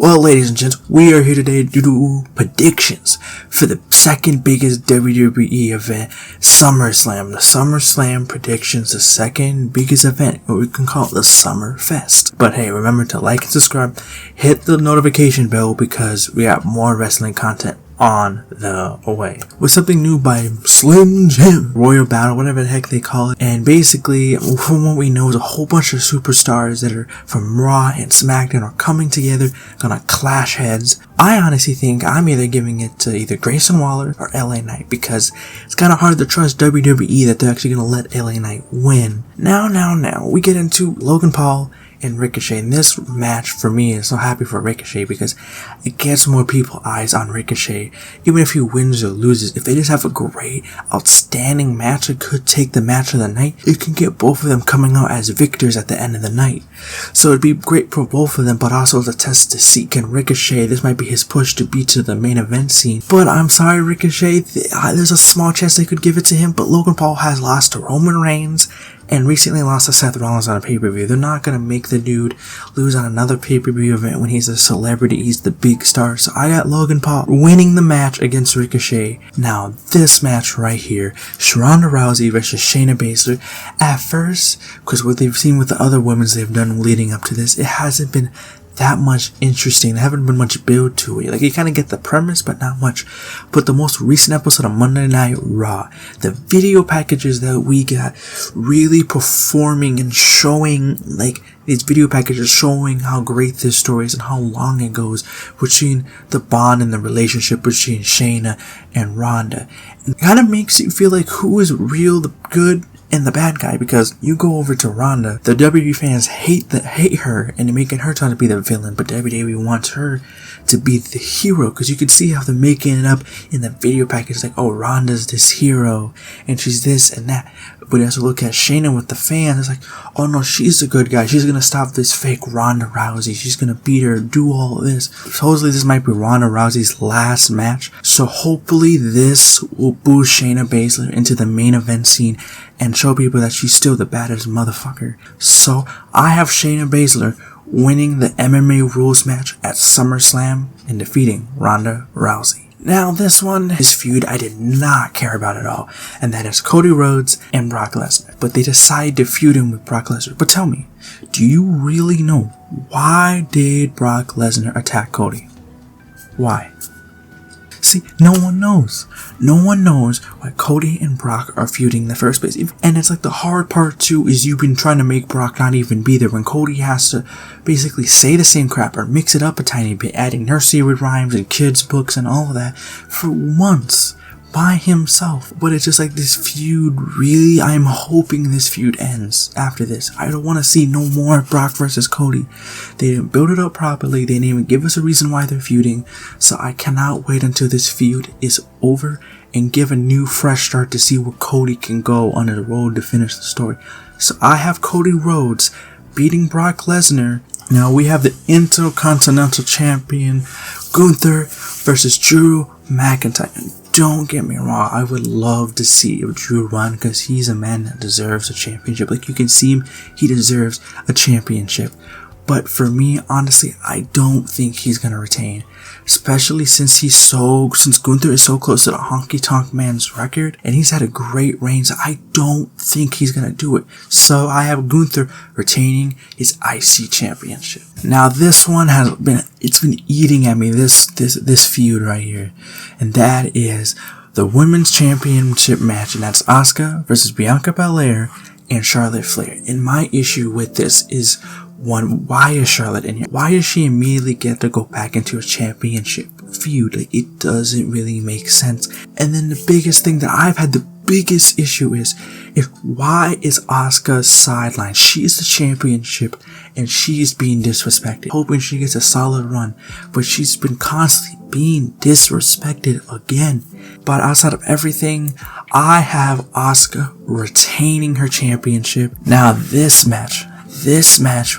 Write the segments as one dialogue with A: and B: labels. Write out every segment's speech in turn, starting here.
A: Well, ladies and gents, we are here today to do predictions for the second biggest WWE event, SummerSlam. The SummerSlam predictions, the second biggest event, or we can call it the Summer Fest. But hey, remember to like and subscribe, hit the notification bell because we got more wrestling content on the way. With something new by Slim Jim, Royal Battle, whatever the heck they call it. And basically, from what we know, is a whole bunch of superstars that are from Raw and SmackDown are coming together, gonna clash heads. I honestly think I'm either giving it to either Grayson Waller or LA Knight, because it's kind of hard to trust WWE that they're actually gonna let LA Knight win. Now, we get into Logan Paul and Ricochet. And this match for me is so happy for Ricochet because it gets more people eyes on Ricochet. Even if he wins or loses, if they just have a great, outstanding match that could take the match of the night, it can get both of them coming out as victors at the end of the night. So it'd be great for both of them, but also to test to see can Ricochet, this might be his push to be to the main event scene. But I'm sorry, Ricochet, there's a small chance they could give it to him, but Logan Paul has lost to Roman Reigns and recently lost to Seth Rollins on a pay-per-view. They're not gonna make the dude lose on another pay-per-view event when he's a celebrity, he's the big star. So I got Logan Paul winning the match against Ricochet. Now this match right here, Ronda Rousey versus Shayna Baszler. At first, because what they've seen with the other women's they've done leading up to this, it hasn't been that much interesting. There haven't been much build to it. Like, you kind of get the premise, but not much. But the most recent episode of Monday Night Raw, the video packages that we got really performing and showing, like, these video packages showing how great this story is and how long it goes between the bond and the relationship between Shayna and Ronda. It kind of makes you feel like who is real, the good and the bad guy, because you go over to Ronda, the WWE fans hate her and they're making her trying to be the villain, but WWE wants her to be the hero, because you can see how they're making it up in the video package, like, oh, Ronda's this hero and she's this and that. But as you look at Shayna with the fans, it's like, oh no, she's the good guy, she's gonna stop this fake Ronda Rousey, she's gonna beat her, do all this. Supposedly this might be Ronda Rousey's last match, so hopefully this will boost Shayna Baszler into the main event scene and show people that she's still the baddest motherfucker. So I have Shayna Baszler winning the MMA rules match at SummerSlam and defeating Ronda Rousey. Now this one, this feud I did not care about at all, and that is Cody Rhodes and Brock Lesnar. But they decide to feud him with Brock Lesnar. But tell me, do you really know why did Brock Lesnar attack Cody? Why? See, no one knows. No one knows why Cody and Brock are feuding in the first place. And it's like the hard part too is you've been trying to make Brock not even be there when Cody has to basically say the same crap or mix it up a tiny bit, adding nursery rhymes and kids' books and all of that for months by himself. But it's just like this feud, really, I'm hoping this feud ends after this. I don't want to see no more Brock versus Cody. They didn't build it up properly, they didn't even give us a reason why they're feuding, so I cannot wait until this feud is over and give a new fresh start to see where Cody can go on the road to finish the story. So I have Cody Rhodes beating Brock Lesnar. Now we have the Intercontinental Champion Gunther versus Drew McIntyre. Don't get me wrong, I would love to see Drew run because he's a man that deserves a championship. Like, you can see him, he deserves a championship. But for me, honestly, I don't think he's going to retain. Especially since Gunther is so close to the Honky Tonk Man's record and he's had a great reign, so I don't think he's going to do it. So I have Gunther retaining his IC championship. Now this one it's been eating at me, this feud right here. And that is the women's championship match, and that's Asuka versus Bianca Belair and Charlotte Flair. And my issue with this is, one, why is Charlotte in here? Why does she immediately get to go back into a championship feud? Like, it doesn't really make sense. And then the biggest thing that I've had the biggest issue is why is Asuka sidelined? She's the championship and she's being disrespected. Hoping she gets a solid run, but she's been constantly being disrespected again. But outside of everything, I have Asuka retaining her championship. Now this match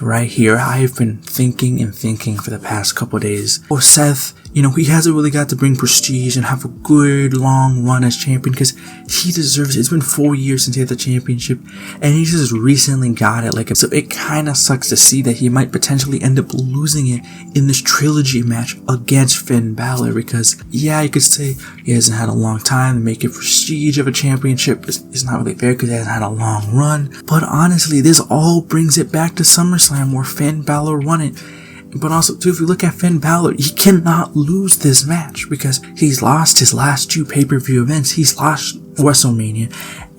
A: right here, I've been thinking for the past couple days. Oh, Seth, You know, he hasn't really got to bring prestige and have a good long run as champion because he deserves it. It's been 4 years since he had the championship and he just recently got it. So it kind of sucks to see that he might potentially end up losing it in this trilogy match against Finn Balor because, yeah, you could say he hasn't had a long time to make it prestige of a championship. It's not really fair because he hasn't had a long run. But honestly, this all brings it back to SummerSlam where Finn Balor won it. But also, too, if you look at Finn Balor, he cannot lose this match because he's lost his last 2 pay-per-view events. He's lost WrestleMania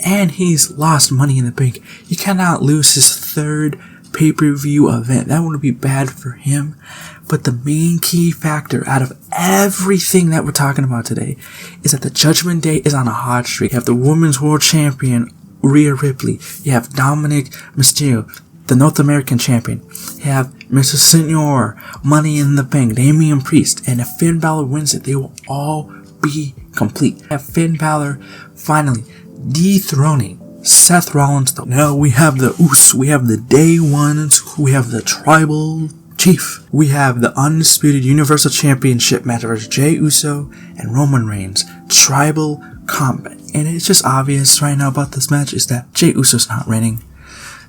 A: and he's lost Money in the Bank. He cannot lose his 3rd pay-per-view event. That would be bad for him. But the main key factor out of everything that we're talking about today is that the Judgment Day is on a hot streak. You have the Women's World Champion, Rhea Ripley. You have Dominic Mysterio, the North American Champion. You have Mr. Senior, Money in the Bank, Damian Priest. And if Finn Balor wins it, they will all be complete. You have Finn Balor finally dethroning Seth Rollins. Now we have the Usos, we have the Day Ones, we have the Tribal Chief. We have the Undisputed Universal Championship match versus Jey Uso and Roman Reigns. Tribal Combat. And it's just obvious right now about this match is that Jey Uso's not winning.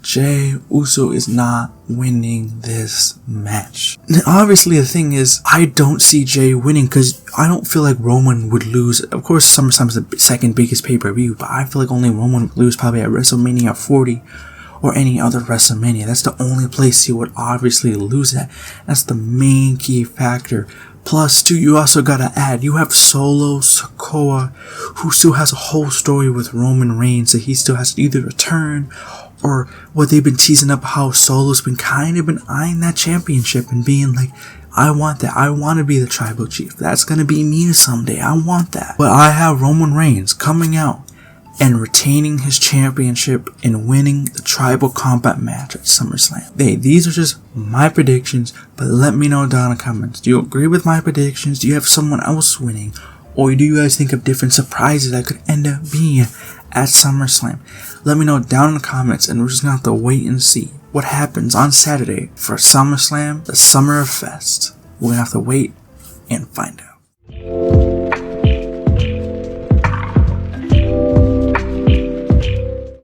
A: Jey Uso is not winning this match. And obviously the thing is, I don't see Jey winning because I don't feel like Roman would lose. Of course, SummerSlam's the 2nd biggest pay-per-view, but I feel like only Roman would lose probably at WrestleMania 40 or any other WrestleMania. That's the only place he would obviously lose at. That's the main key factor. Plus, too, you also gotta add, you have Solo Sikoa, who still has a whole story with Roman Reigns that he still has to either return or what they've been teasing up how Solo's been eyeing that championship and being like, I want that. I want to be the Tribal Chief. That's going to be me someday. I want that. But I have Roman Reigns coming out and retaining his championship and winning the Tribal Combat match at SummerSlam. Hey, these are just my predictions, but let me know down in the comments. Do you agree with my predictions? Do you have someone else winning? Or do you guys think of different surprises that could end up being at SummerSlam? Let me know down in the comments, and we're just gonna have to wait and see what happens on Saturday for SummerSlam, the Summer Fest. We're gonna have to wait and find out.